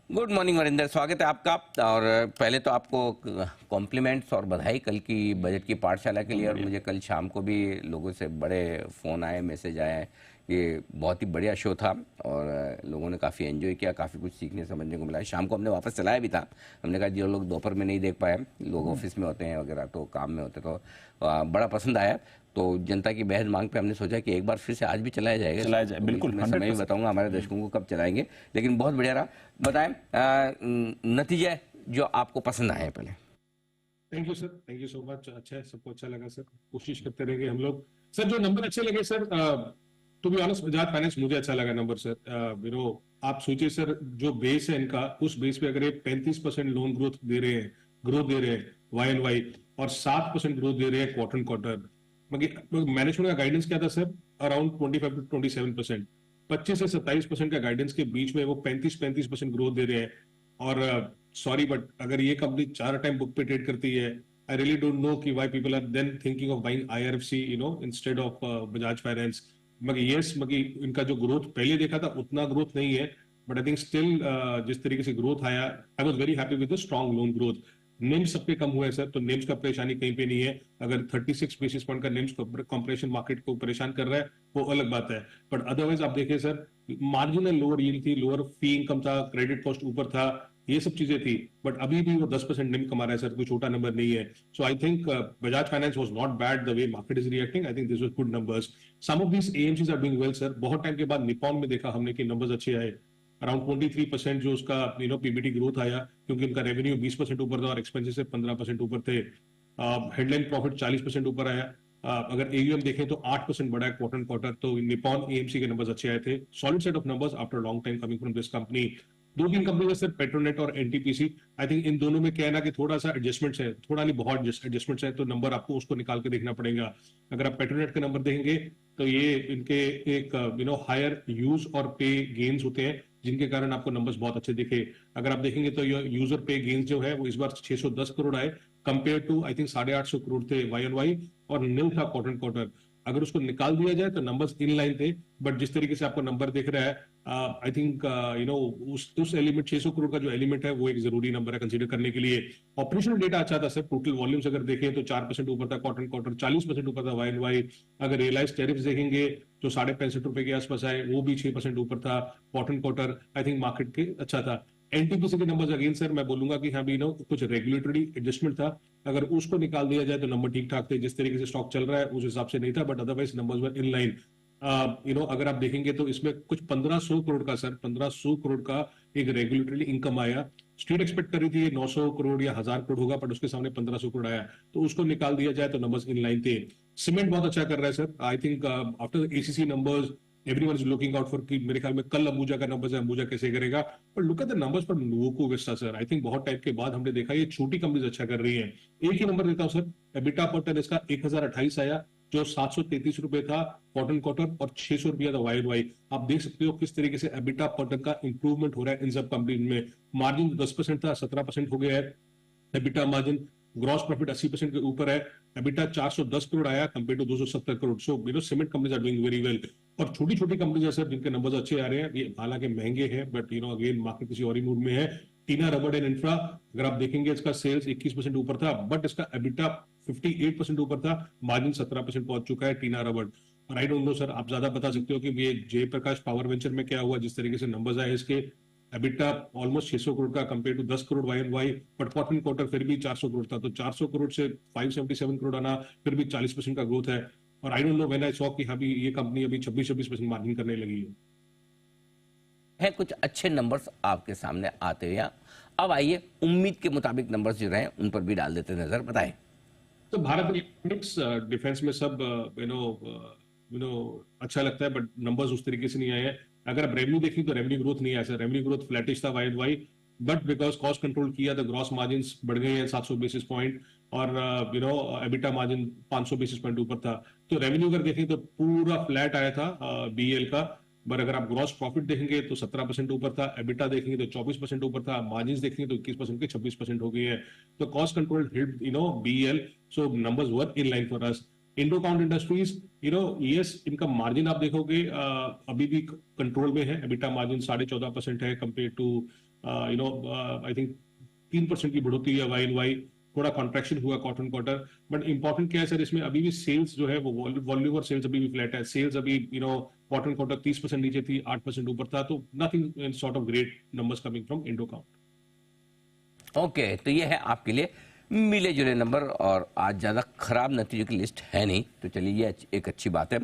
Good morning Varinder, स्वागत है आपका। और पहले तो आपको कॉम्प्लीमेंट्स और बधाई कल की बजट की पाठशाला के लिए। और मुझे कल शाम को भी लोगों से बड़े फ़ोन आए, मैसेज आए। ये बहुत ही बढ़िया शो था और लोगों ने काफ़ी एंजॉय किया, काफ़ी कुछ सीखने समझने को मिला। शाम को हमने वापस चलाया भी था। हमने कहा जो लोग दोपहर में नहीं देख पाए, लोग ऑफिस में होते हैं वगैरह, तो काम में होते, तो बड़ा पसंद आया। तो जनता की बेहद मांग पे हमने सोचा कि एक बार फिर से आज भी चलाया जाएगा। चलाया जाए, बिल्कुल। मैं समय भी बताऊंगा हमारे दर्शकों को कब चलाएंगे, लेकिन बहुत बढ़िया रहा। बताएं नतीजे जो आपको पसंद आए पहले। Thank you sir, thank you so much. अच्छा है, सबको अच्छा लगा सर। कोशिश करते रहेंगे हम लोग। सर जो नंबर अच्छे लगे sir, to be honest Bajaj Finance मुझे अच्छा लगा नंबर सर। आप सोचिए सर, जो बेस है इनका, उस बेस पे अगर ये 35% लोन ग्रोथ दे रहे हैं वाई एन वाई, और 7% ग्रोथ दे रहे हैं क्वार्टर क्वार्टर। मैनेजमेंट का गाइडेंस क्या था सर? Around 25 to 27%। 25 से 27% का गाइडेंस के बीच में वो 35% ग्रोथ दे रहे हैं। और सॉरी बट अगर ये कंपनी 4 टाइम बुक पे ट्रेड करती है, आई रियली डोंट नो कि why people are then thinking of buying IRFC instead of Bajaj Finance. मगर इनका जो ग्रोथ पहले देखा था उतना ग्रोथ नहीं है, बट आई थिंक स्टिल जिस तरीके से ग्रोथ आया, I was very happy with the strong loan growth. NIMS सबके कम हुए सर, तो निम्स का परेशानी कहीं पे नहीं है। अगर 36 बेसिस पॉइंट का निम्स कॉम्प्रेशन मार्केट को परेशान कर रहा है, वो अलग बात है। बट अदरवाइज आप देखिए सर, मार्जिनल लोअर यील्ड थी, लोअर फी इनकम था, क्रेडिट कॉस्ट ऊपर था, ये सब चीजें थी। बट अभी भी वो 10% निम कमा रहा है सर, कोई छोटा नंबर नहीं है। So I think Bajaj finance was not bad the way market is reacting. I think this was good numbers. Some of these AMCs are doing well sir. बहुत टाइम के बाद निपॉन में देखा हमने कि नंबर्स अच्छे आए। अराउंड 23% जो उसका पीबीटी ग्रोथ आया, क्योंकि उनका रेवेन्यू 20% ऊपर था और एक्सपेंसेस से 15% ऊपर थे। हेडलाइन प्रॉफिट 40% ऊपर आया। अगर एयूएम देखें तो 8% बढ़ा है क्वार्टर क्वार्टर। तो निपॉन एएमसी के नंबर्स अच्छे आए थे। Solid set of numbers after long time coming from this company. 2-3 company sir, Petronet और एनटीपीसी, आई थिंक इन दोनों में क्या है ना कि थोड़ा सा एडजस्टमेंट्स है, थोड़ा नहीं बहुत एडजस्टमेंट्स है, तो नंबर आपको उसको निकाल के देखना पड़ेगा। अगर आप पेट्रोनेट के नंबर देखेंगे तो ये इनके एक हायर यूज और पे गेन्स होते हैं, जिनके कारण आपको नंबर्स बहुत अच्छे दिखे। अगर आप देखेंगे तो यूजर पे गेन्स जो है वो इस बार 610 करोड़ आए, compare to I think 850 crore थे वाई एन वाई, और नील था क्वार्टर क्वार्टर। अगर उसको निकाल दिया जाए तो नंबर्स इन लाइन थे। बट जिस तरीके से आपको नंबर दिख रहा है, आई थिंक उस एलिमेंट 600 करोड़ का जो एलिमेंट है वो एक जरूरी नंबर है कंसीडर करने के लिए। ऑपरेशनल डेटा अच्छा था सर। टोटल वॉल्यूम्स अगर देखें तो 4% ऊपर था क्वार्टर क्वार्टर, 40% ऊपर था वाई एन वाई। अगर रियलाइज टैरिफ देखेंगे तो 65.5 रुपए के आसपास आए, वो भी 6% ऊपर था quarter quarter. I think market के अच्छा था। एनटीपीसी के नंबर्स अगेन सर मैं बोलूंगा कि हाँ भी कुछ रेगुलेटरी एडजस्टमेंट था। अगर उसको निकाल दिया जाए तो नंबर ठीक ठाक थे। जिस तरीके से स्टॉक चल रहा है उस हिसाब से नहीं था, but otherwise numbers were in line. अगर आप देखेंगे तो इसमें कुछ 1500 करोड़ का सर, 1500 करोड़ का एक रेगुलेटरी इनकम आया। स्ट्रीट एक्सपेक्ट कर रही थी 900 करोड़ या 1000 करोड़ होगा, बट उसके सामने 1500 करोड़ आया, तो उसको निकाल दिया जाए तो नंबर्स इन लाइन थे। सीमेंट बहुत अच्छा कर रहा है sir. I think after ACC numbers everyone is looking out for कि मेरे ख्याल में कल अंबुजा का नंबर है, अंबुजा कैसे करेगा। पर look at the numbers for Nuvoco Vista sir. I think बहुत टाइम के बाद हमने देखा ये छोटी कंपनीज अच्छा कर रही हैं। एक ही नंबर देता हूं सर, एबिटा पर टन इसका 1028 आया, जो 733 रुपए था क्वार्टर क्वार्टर, और 600 रुपया था वाई वाई। आप देख सकते हो किस तरीके से एबिटा पर टन का इंप्रूवमेंट हो रहा है इन सब कंपनी में। मार्जिन 10% था, 17% हो गया है। एबिटा मार्जिन, ग्रॉस प्रॉफिट 80% के ऊपर है। एबिटा 410 करोड़ आया compare to 270 crore. So cement companies are doing very well. और छोटी छोटी कंपनीज है सर जिनके नंबर्स अच्छे आ रहे हैं, ये हालांकि महंगे हैं, बट अगेन मार्केट किसी और ही मूड में है। टीना रबड़ एंड इंफ्रा, अगर आप देखेंगे इसका सेल्स 21% ऊपर था, बट इसका एबिटा 58% ऊपर था, मार्जिन 17% पहुंच चुका है टीना रबड़। और आई डोंट नो सर, आप ज्यादा बता सकते हो कि ये जयप्रकाश पावर वेंचर में क्या हुआ, जिस तरीके से नंबर्स आए इसके। एबिटा ऑलमोस्ट 600 करोड़ का compare to 10 crore Y on Y, but quarter quarter फिर भी 400 करोड़ था, तो 400 करोड़ से 577 करोड़ आना, फिर भी 40% का ग्रोथ है। और I don't know when I saw कि अभी ये कंपनी अभी 26% मार्जिन करने लगी है। कुछ अच्छे नंबर्स आपके सामने आते हैं। अब आइए उम्मीद के मुताबिक नंबर्स जो रहे उन पर भी डाल देते नजर। बताएं। तो भारत इलेक्ट्रॉनिक्स डिफेंस में सब अच्छा लगता है, बट नंबर्स उस तरीके से नहीं आए हैं। अगर आप रेवेन्यू देखें तो रेवेन्यू ग्रोथ नहीं आया सर। रेवेन्यू ग्रोथ फ्लैटिश था Y and Y, but because cost control किया तो ग्रॉस मार्जिन बढ़ गए हैं 700 बेसिस पॉइंट, और एबिटा मार्जिन 500 बेसिस पॉइंट ऊपर था। तो रेवेन्यू अगर देखें तो पूरा फ्लैट आया था बीएल का, बट अगर आप ग्रॉस प्रॉफिट देखेंगे तो 17% ऊपर था, एबिटा देखेंगे तो 24% ऊपर था, मार्जिन देखेंगे तो 21% के 26% हो गई है। तो cost control hit BL, so numbers were in line for us. Indocount Industries, yes, इनका मार्जिन आप देखोगे अभी भी कंट्रोल में है। एबिटा मार्जिन 14.5% है कंपेयर टू आई थिंक 3% की बढ़ोतरी है वाई एंड वाई, थोड़ा कॉन्ट्रैक्शन हुआ क्वार्टर क्वार्टर, बट इंपॉर्टेंट क्या है सर, इसमें अभी भी सेल्स जो है वो वॉल्यूम और सेल्स अभी भी फ्लैट है। सेल्स अभी क्वार्टर क्वार्टर 30% नीचे थी, 8% ऊपर था, तो nothing sort of great numbers coming from Indo count. Okay, तो ये है आपके लिए मिले जुले नंबर और आज ज़्यादा खराब नतीजों की लिस्ट है नहीं, तो चलिए ये एक अच्छी बात है।